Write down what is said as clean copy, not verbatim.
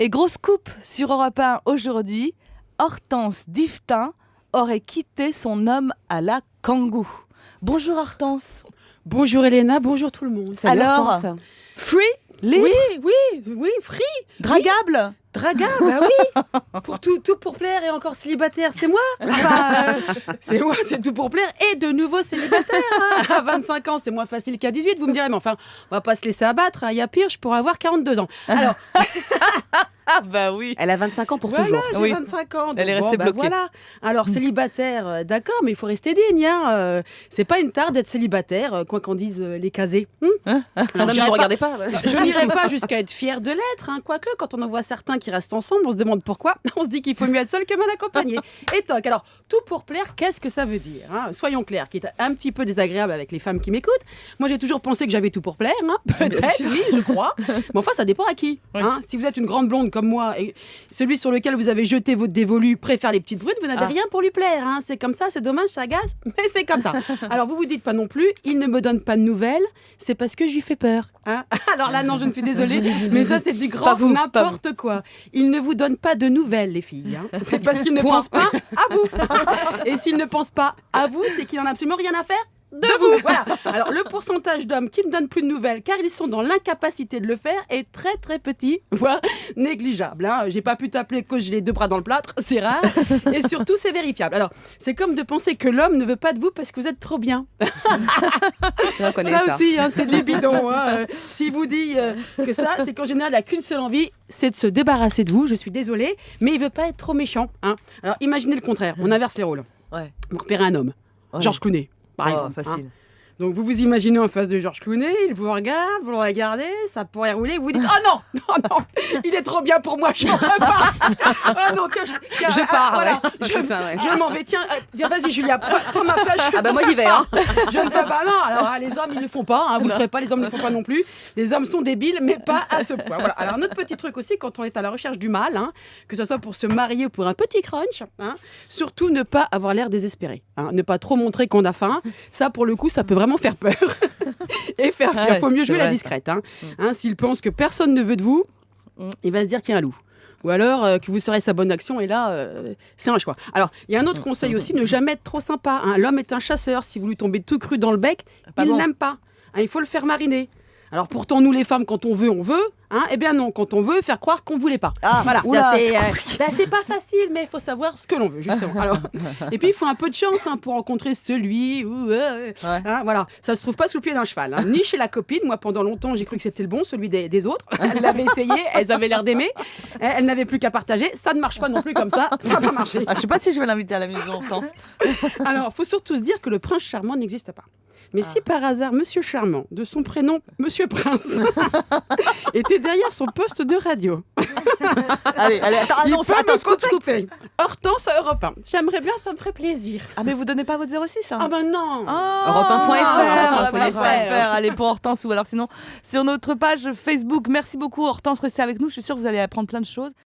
Et grosse coupe sur Europe 1 aujourd'hui, Hortense Diftin aurait quitté son homme à la Kangoo. Bonjour Hortense. Bonjour Elena, bonjour tout le monde. Salut Alors, Hortense. Free, libre, Oui, free. dragable. Dragable, bah oui. Pour tout pour plaire et encore célibataire, c'est moi. Enfin, c'est moi, c'est tout pour plaire et de nouveau célibataire. Hein. À 25 ans, c'est moins facile qu'à 18, vous me direz, mais enfin, on va pas se laisser abattre. Il y a pire, je pourrais avoir 42 ans. Alors, Ah bah oui. Elle a 25 ans pour voilà, toujours. j'ai Oui. 25 ans. Elle est donc restée bloquée. Voilà. Alors, célibataire, d'accord, mais il faut rester digne. Hein. C'est pas une tare d'être célibataire, quoi qu'en disent les casés. Non, mais j'irai vous pas- regardez pas. Je n'irai pas jusqu'à être fière de l'être, hein. Quoique quand on en voit certains qui restent ensemble, on se demande pourquoi. On se dit qu'il faut mieux être seul que mal accompagné. Et toc. Alors, tout pour plaire, qu'est-ce que ça veut dire, hein? Soyons clairs, qui est un petit peu désagréable avec les femmes qui m'écoutent. Moi, j'ai toujours pensé que j'avais tout pour plaire, hein. Peut-être, oui, je crois. Mais enfin, ça dépend à qui. Oui. Hein. Si vous êtes une grande blonde comme moi et celui sur lequel vous avez jeté votre dévolu préfère les petites brunes, vous n'avez rien pour lui plaire. Hein. C'est comme ça, c'est dommage, ça agace, mais c'est comme ça. Alors, vous vous dites pas non plus, il ne me donne pas de nouvelles, c'est parce que je lui fais peur. Hein. Alors là, non, je ne suis désolée, mais ça, c'est du grand Pas vous, n'importe quoi. Il ne vous donne pas de nouvelles, les filles. Hein. C'est parce qu'il ne pense pas à vous. Et s'il ne pense pas à vous, c'est qu'il n'en a absolument rien à faire de vous. Voilà. Alors, le pourcentage d'hommes qui ne donnent plus de nouvelles car ils sont dans l'incapacité de le faire est très très petit, voire négligeable. Hein. J'ai pas pu t'appeler que j'ai les deux bras dans le plâtre, c'est rare. Et surtout, c'est vérifiable. Alors, c'est comme de penser que l'homme ne veut pas de vous parce que vous êtes trop bien. On connaît Ça ça. aussi, hein, c'est du bidon. Hein. S'il vous dit que ça, c'est qu'en général, il n'a qu'une seule envie, c'est de se débarrasser de vous. Je suis désolée, mais il veut pas être trop méchant. Hein. Alors, imaginez le contraire. On inverse les rôles. Ouais. Vous repérez un homme, Ouais. Georges Clooney, par Oh, exemple. facile. Hein. Donc, vous vous imaginez en face de Georges Clooney, il vous regarde, vous le regardez, ça pourrait rouler, vous vous dites « Oh non, non, non, il est trop bien pour moi, je n'en veux pas. » Ah non, tiens, Je pars, voilà, ouais. C'est ça, ouais. je m'en vais. Tiens, vas-y Julia, prends ma place. Ah bah moi j'y vais. Hein. Je ne peux pas, non. Alors, les hommes, ils ne le font pas. Hein, vous ne le ferez pas, les hommes ne le font pas non plus. Les hommes sont débiles, mais pas à ce point. Voilà. Alors, notre petit truc aussi, quand on est à la recherche du mal, hein, que ce soit pour se marier ou pour un petit crunch, hein, surtout ne pas avoir l'air désespéré. Hein, ne pas trop montrer qu'on a faim. Ça, pour le coup, ça peut vraiment faire peur. Et faire fuir. Ouais, Faut mieux c'est jouer la vrai, discrète. Hein. Hein, s'il pense que personne ne veut de vous, il va se dire qu'il y a un loup. Ou alors que vous serez sa bonne action et là, c'est un choix. Alors, il y a un autre conseil aussi, ne jamais être trop sympa. Hein. L'homme est un chasseur. Si vous lui tombez tout cru dans le bec, Pas il bon. n'aime pas. Hein, il faut le faire mariner. Alors pourtant, nous les femmes, quand on veut, on veut. Hein. Eh bien non, quand on veut, faire croire qu'on ne voulait pas. Ah, voilà. oula, C'est pas facile, mais il faut savoir ce que l'on veut, justement. Alors, et puis, il faut un peu de chance hein, pour rencontrer celui où... hein, voilà. Ça se trouve pas sous le pied d'un cheval. Hein. Ni chez la copine. Moi, pendant longtemps, j'ai cru que c'était le bon, celui des autres. Elle l'avait essayé, elles avaient l'air d'aimer. Elles n'avaient plus qu'à partager. Ça ne marche pas non plus comme ça. Ça va pas marcher. Ah, je sais pas si je vais l'inviter à la maison, Hortense. Alors, il faut surtout se dire que le prince charmant n'existe pas. Mais si par hasard, Monsieur Charmant, de son prénom Monsieur Prince, était derrière son poste de radio, Allez, attends, il annonce, peut attends, me scoop. contacter. Hortense à Europe 1. J'aimerais bien, ça me ferait plaisir. Ah, mais vous donnez pas votre 06, hein? Ah ben non. Europe1.fr, Europe1.fr, allez pour Hortense ou alors sinon sur notre page Facebook. Merci beaucoup Hortense, restez avec nous, je suis sûre que vous allez apprendre plein de choses.